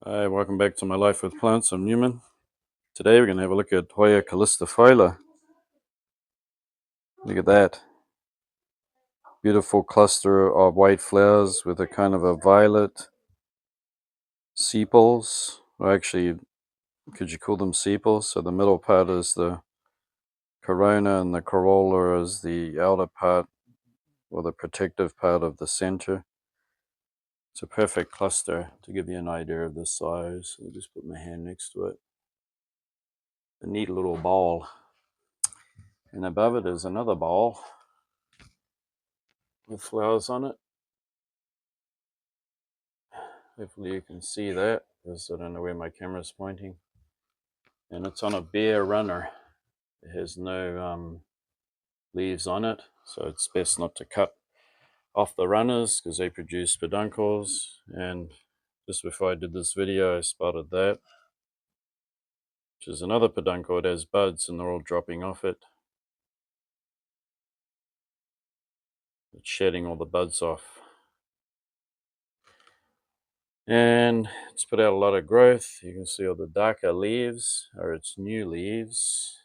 Hi, welcome back to My Life with Plants. I'm Newman. Today we're going to have a look at Hoya callistophylla. Look at that. Beautiful cluster of white flowers with a kind of a violet sepals. Or actually, could you call them sepals? So the middle part is the corona and the corolla is the outer part or the protective part of the center. It's a perfect cluster to give you an idea of the size. I'll just put my hand next to it. A neat little ball. And above it is another ball with flowers on it. Hopefully you can see that, because I don't know where my camera's pointing. And it's on a bare runner. It has no leaves on it, so it's best not to cut off the runners because they produce peduncles. And just before I did this video, I spotted that, which is another peduncle. It has buds and they're all dropping off it. It's shedding all the buds off. And it's put out a lot of growth. You can see all the darker leaves are its new leaves.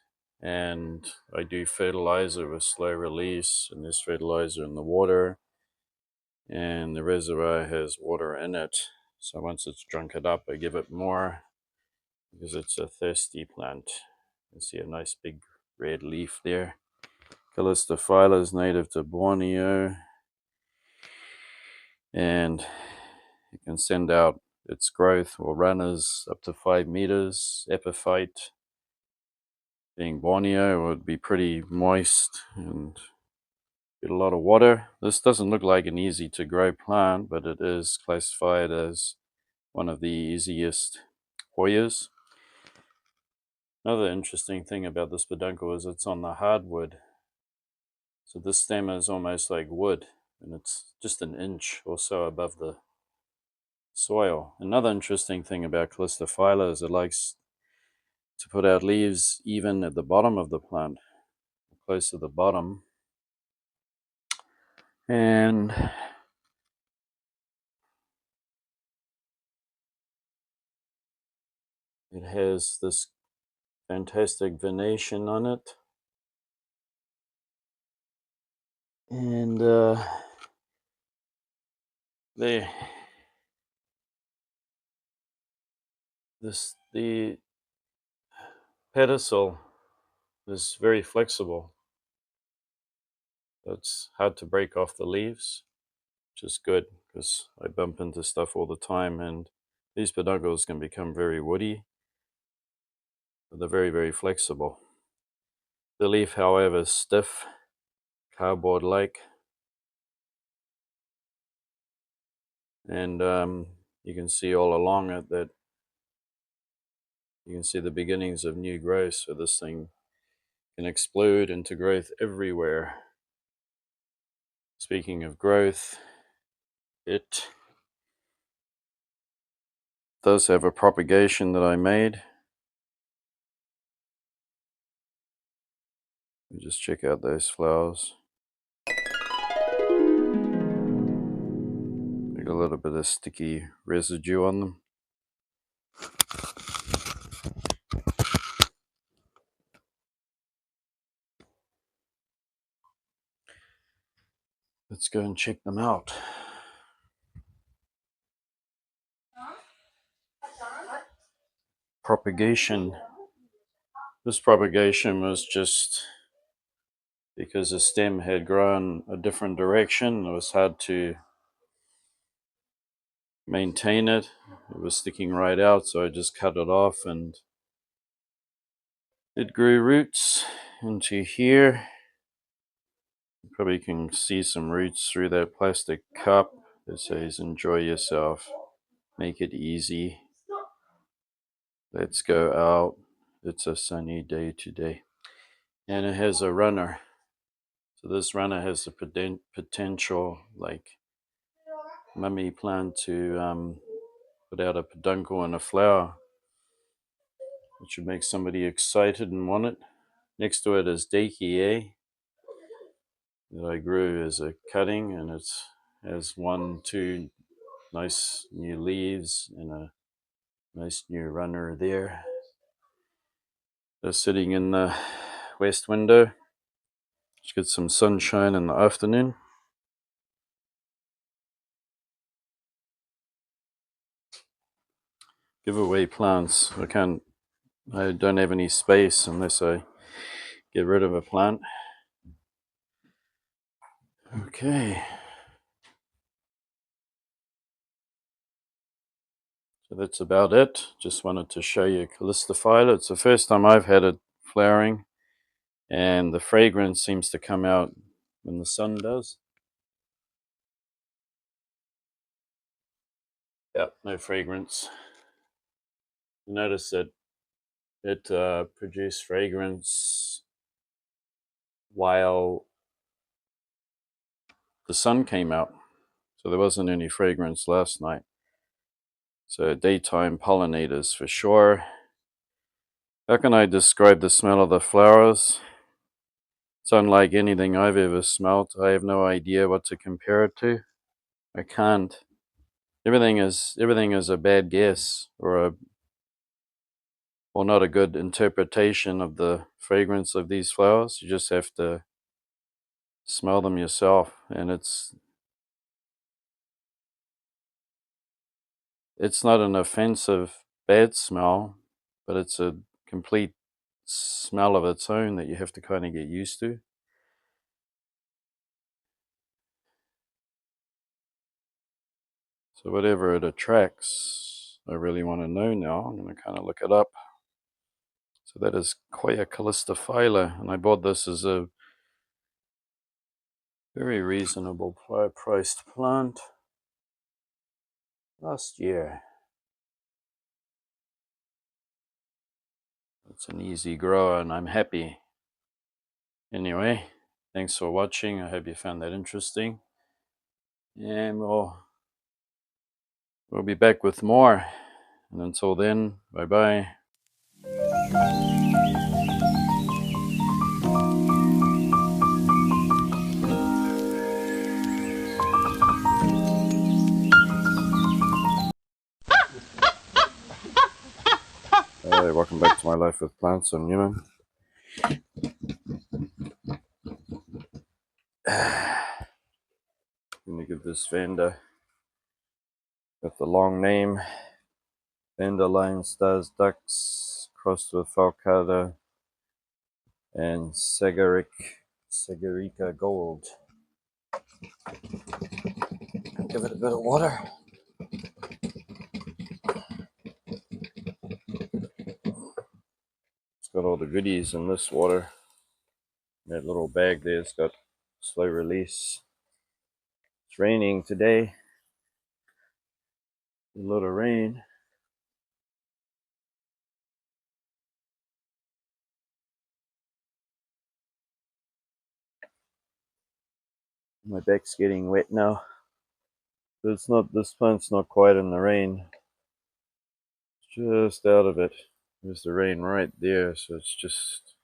And I do fertilizer with slow release, and there's fertilizer in the water, and the reservoir has water in it. So once it's drunk it up, I give it more because it's a thirsty plant. You can see a nice big red leaf there. Callistophylla is native to Borneo, and it can send out its growth or runners up to 5 meters. Epiphyte, being Borneo, would be pretty moist and get a lot of water. This doesn't look like an easy to grow plant, but it is classified as one of the easiest Hoyas. Another interesting thing about this peduncle is it's on the hardwood. So this stem is almost like wood, and it's just an inch or so above the soil. Another interesting thing about callistophylla is it likes to put out leaves even at the bottom of the plant, close to the bottom. And it has this fantastic venation on it. And the pedicel is very flexible. It's hard to break off the leaves, which is good because I bump into stuff all the time, and these peduncles can become very woody, but they're very, very flexible. The leaf, however, is stiff, cardboard-like, and you can see all along it that you can see the beginnings of new growth. So this thing can explode into growth everywhere. Speaking of growth, it does have a propagation that I made. You just check out those flowers. Got a little bit of sticky residue on them. Let's go and check them out. Propagation. This propagation was just because the stem had grown a different direction. It was hard to maintain it. It was sticking right out, so I just cut it off, and it grew roots into here. You probably can see some roots through that plastic cup that says enjoy yourself, make it easy, let's go out, it's a sunny day today. And it has a runner. So this runner has the potential, like mummy plant, to put out a peduncle and a flower, which would make somebody excited and want it. Next to it is Dakie that I grew as a cutting, and it has 1, 2 nice new leaves and a Nice new runner there. Just sitting in the west window. Let's get some sunshine in the afternoon. Giveaway plants. I don't have any space unless I get rid of a plant. Okay. So that's about it. Just wanted to show you callistophylla. It's the first time I've had it flowering, and the fragrance seems to come out when the sun does. Yeah, no fragrance. You notice that it produced fragrance while the sun came out. So there wasn't any fragrance last night. So daytime pollinators for sure. How can I describe the smell of the flowers? It's unlike anything I've ever smelt. I have no idea what to compare it to. I can't. Everything is a bad guess or not a good interpretation of the fragrance of these flowers. You just have to smell them yourself, and it's not an offensive bad smell, but it's a complete smell of its own that you have to kind of get used to. So whatever it attracts, I really want to know now. I'm going to kind of look it up. So that is Hoya callistophylla, and I bought this as a very reasonable priced plant last year. It's an easy grower and I'm happy. Anyway, thanks for watching. I hope you found that interesting. And we'll be back with more. And until then, bye bye. Welcome back to my life with plants. I'm Newman. I'm gonna give this Vanda with the long name Vandalion Stars Ducks crossed with Falcata and Sagarica Gold. Give it a bit of water. It's got all the goodies in this water. That little bag there's got slow release. It's raining today. A lot of rain. My back's getting wet now. But it's not, this plant's not quite in the rain. It's just out of it. There's the rain right there, so it's just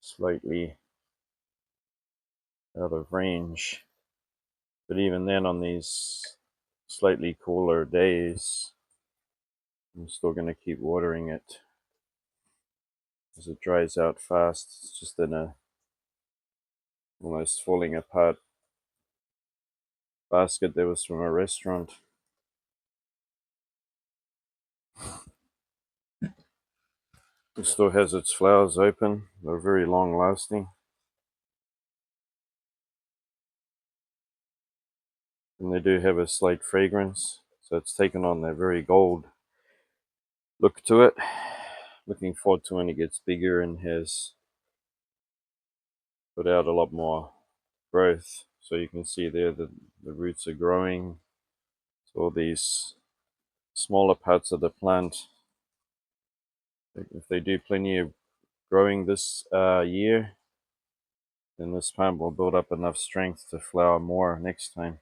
slightly out of range. But even then, on these slightly cooler days, I'm still going to keep watering it as it dries out fast. It's just in a almost falling apart basket that was from a restaurant. It still has its flowers open. They're very long lasting. And they do have a slight fragrance. So it's taken on that very gold look to it. Looking forward to when it gets bigger and has put out a lot more growth. So you can see there that the roots are growing. So all these smaller parts of the plant, if they do plenty of growing this year, then this plant will build up enough strength to flower more next time.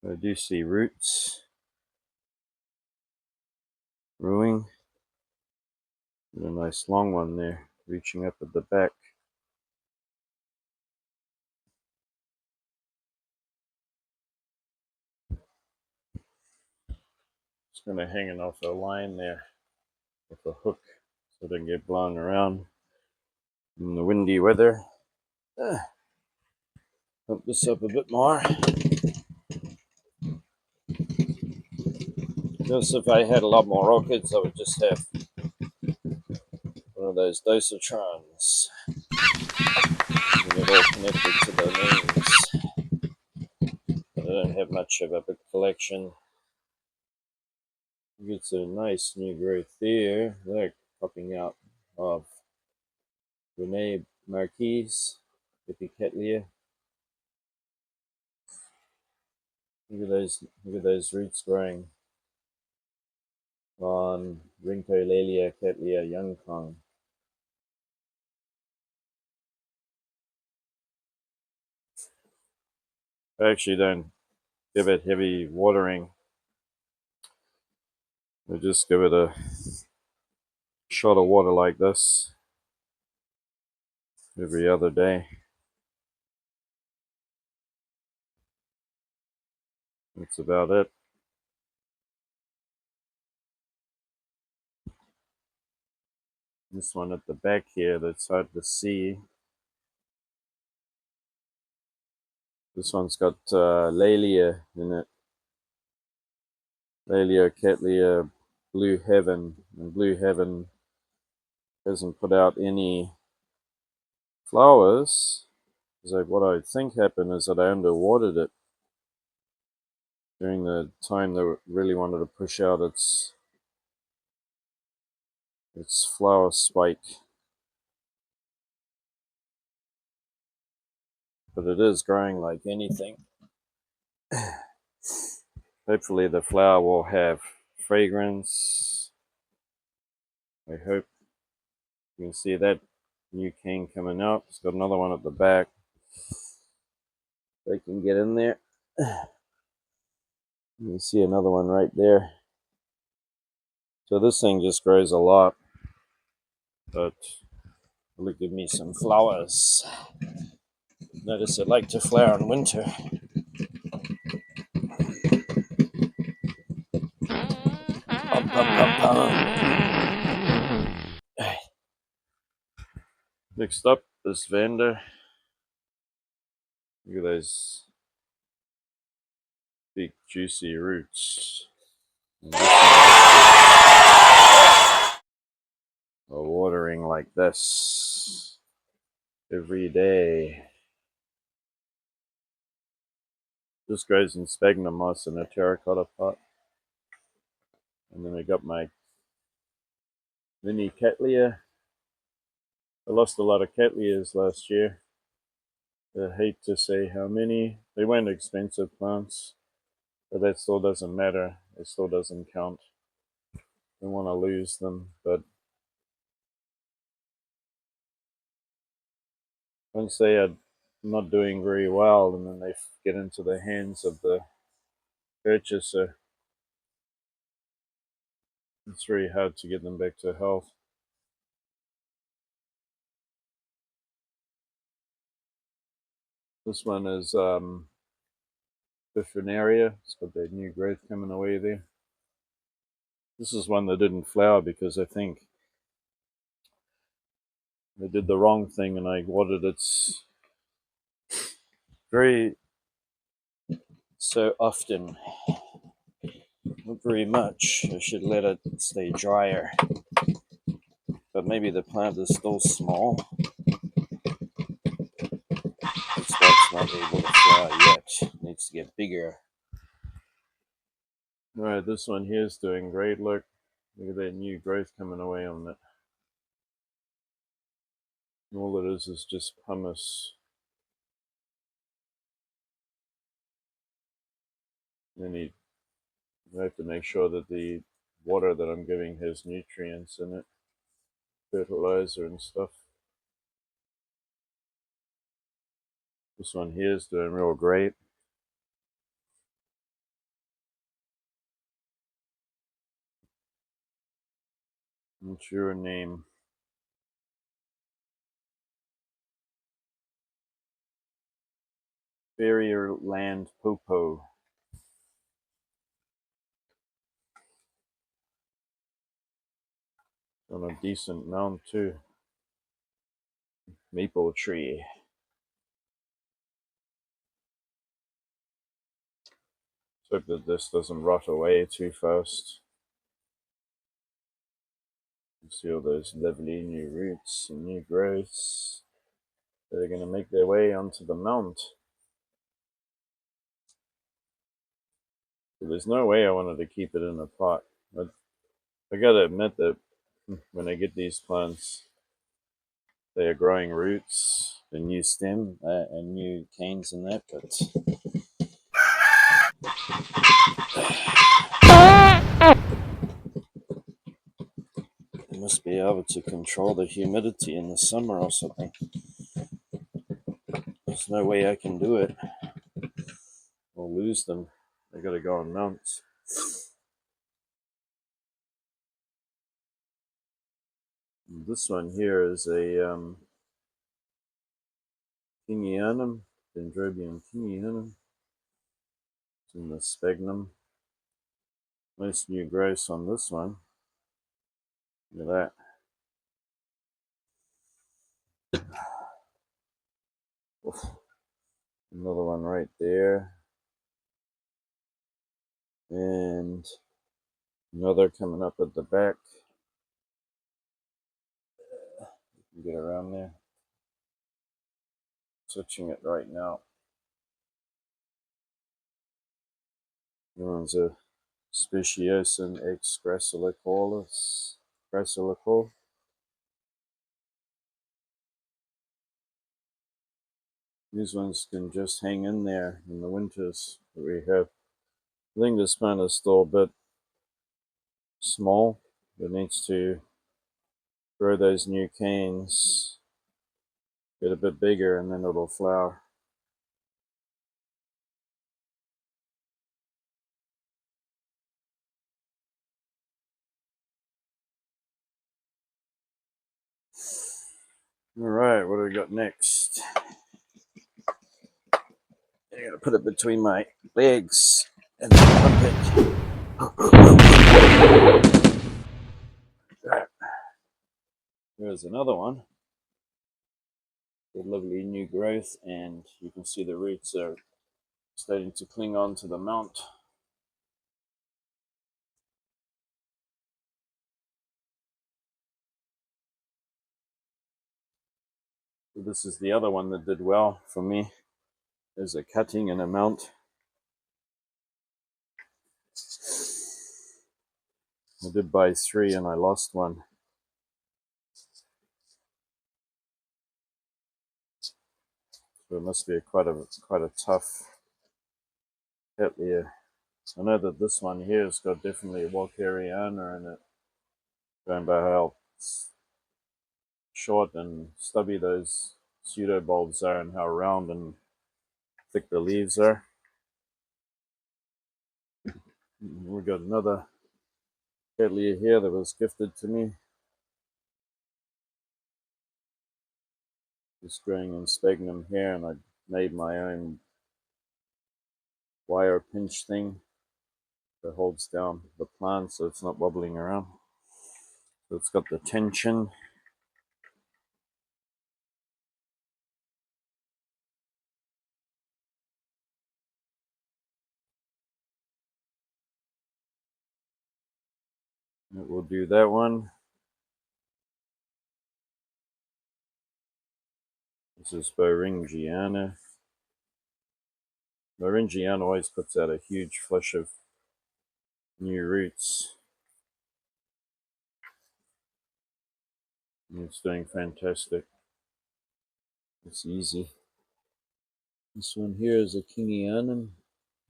I do see roots growing. And a nice long one there, reaching up at the back. It's going to hang it off a line there with a hook so it doesn't get blown around in the windy weather. Pump this up a bit more. Because if I had a lot more orchids, I would just have one of those dosatrons. And it all connected to the leaves. But I don't have much of a big collection. It's a nice new growth there. They're popping out of Rene Marquise, Epicatlia. Look at those roots growing on Rhincolalia Cattleya Young Kong. I actually don't give it heavy watering. I just give it a shot of water like this every other day. That's about it. This one at the back here that's hard to see. This one's got Laelia in it. Laelia Cattleya Blue Heaven. And Blue Heaven hasn't put out any flowers. So what I think happened is that I underwatered it during the time that really wanted to push out its flower spike. But it is growing like anything. Hopefully the flower will have fragrance. I hope. You can see that new king coming up. It's got another one at the back. They can get in there. You can see another one right there. So this thing just grows a lot, but will give me some flowers. Notice it like to flower in winter. Bum, bum, bum, bum. Next up is Vander. Look at those big juicy roots. Watering like this every day. This grows in sphagnum moss in a terracotta pot. And then we got my mini Cattleya. I lost a lot of Cattleyas last year. I hate to say how many. They weren't expensive plants, but that still doesn't matter. It still doesn't count. I don't want to lose them, but once they are not doing very well and then they get into the hands of the purchaser, it's very hard to get them back to health. This one is Bifinaria. It's got that new growth coming away there. This is one that didn't flower because I think I did the wrong thing and I watered it very so often. Not very much. I should let it stay drier. But maybe the plant is still small. That's why it's not able to flower yet. It needs to get bigger. Alright, this one here is doing great. Look at that new growth coming away on it. All it is just pumice. Then you have to make sure that the water that I'm giving has nutrients in it, fertilizer and stuff. This one here is doing real great. What's your name? Fairyland Popo. On a decent mount too. Maple tree. Hope that this doesn't rot away too fast. You see all those lovely new roots and new growths that are going to make their way onto the mount. So there's no way I wanted to keep it in a pot. But I gotta admit that when I get these plants, they are growing roots, a new stem, and new canes and that, but I must be able to control the humidity in the summer or something. There's no way I can do it or lose them. They gotta go on mounts. And this one here is a Kingianum, Dendrobium Kingianum. It's in the sphagnum. Nice new growth on this one. Look at that. Oof. Another one right there. And another coming up at the back. You get around there. Touching it right now. That one's a Speciosum ex gracilicaulis. Gracilical. These ones can just hang in there in the winters that we have. I think this plant is still a bit small. It needs to grow those new canes, get a bit bigger, and then it'll flower. All right, what do we got next? I gotta put it between my legs and pump it. Here's another one. Good, lovely new growth, and you can see the roots are starting to cling on to the mount. So this is the other one that did well for me. There's a cutting and a mount. I did buy 3 and I lost 1. So it must be quite a tough Cattleya. I know that this one here has got definitely a Walkeriana in it, going by how short and stubby those pseudobulbs are and how round and thick the leaves are. We got another Cattleya here that was gifted to me. It's growing in sphagnum here, and I made my own wire pinch thing that holds down the plant so it's not wobbling around. So it's got the tension. It will do that one. This is Beringiana. Beringiana always puts out a huge flush of new roots. And it's doing fantastic. It's easy. This one here is a Kingianum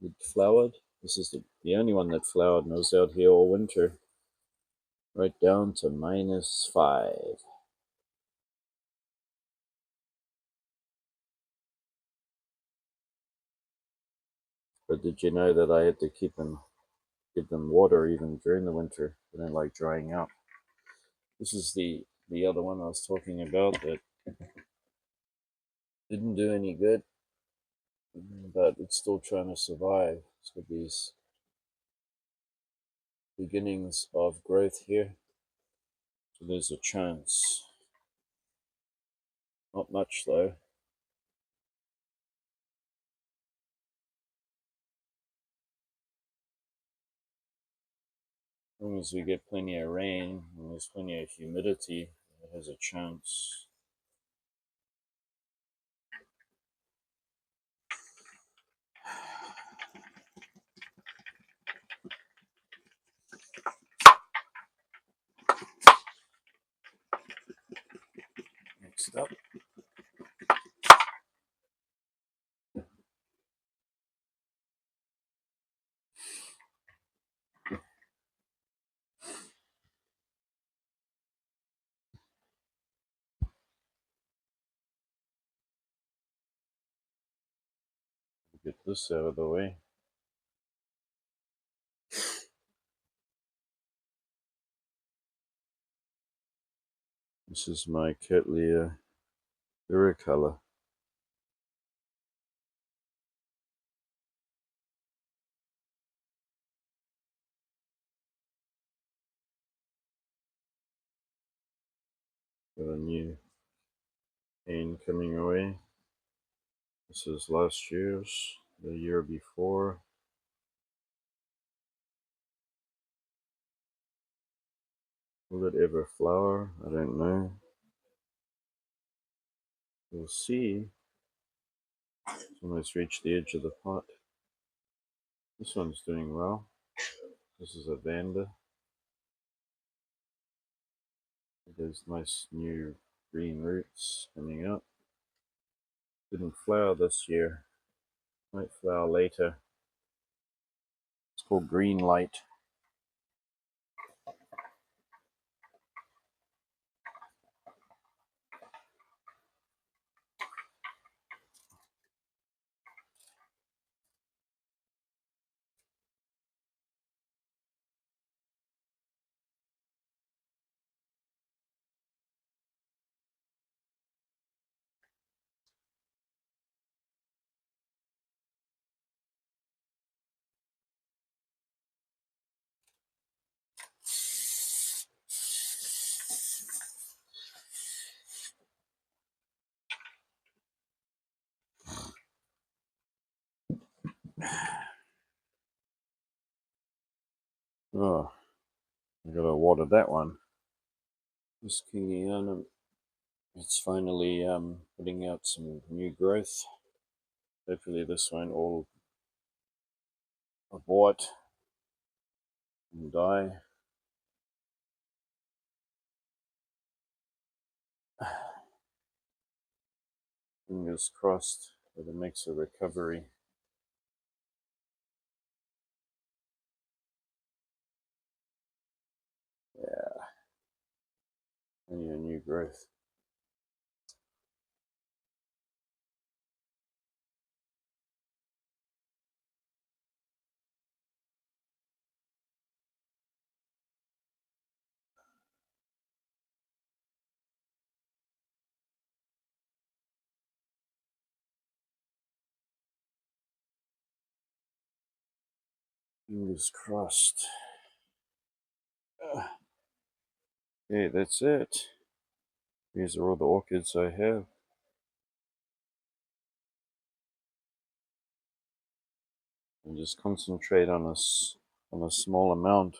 that flowered. This is the only one that flowered, and I was out here all winter. Right down to -5. But did you know that I had to give them water even during the winter? They don't like drying out. This is the other one I was talking about that didn't do any good, but it's still trying to survive. It's got these beginnings of growth here. So there's a chance. Not much though. As long as we get plenty of rain and there's plenty of humidity, it has a chance. Next up, get this out of the way. This is my Cattleya color. Got a new pane coming away. This is last year's, the year before. Will it ever flower? I don't know. We'll see. It's almost reached the edge of the pot. This one's doing well. This is a Vanda. There's nice new green roots coming up. Didn't flower this year. Might flower later. It's called Green Light. Oh, I gotta water that one. This Kingianum, it's finally putting out some new growth. Hopefully this won't all abort and die. Fingers crossed that it makes a recovery. Yeah, plenty of new growth. Fingers crossed. Okay, that's it. These are all the orchids I have. And just concentrate on a small amount.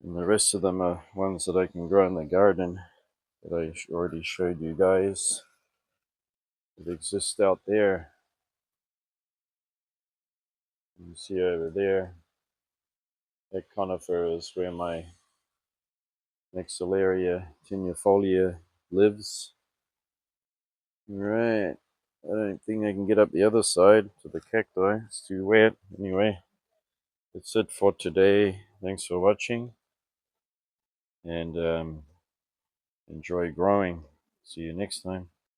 And the rest of them are ones that I can grow in the garden that I already showed you guys that exist out there. You can see over there, that conifer is where my Maxillaria tenuifolia lives. Right, I don't think I can get up the other side to the cacti, it's too wet. Anyway, that's it for today. Thanks for watching, and enjoy growing. See you next time.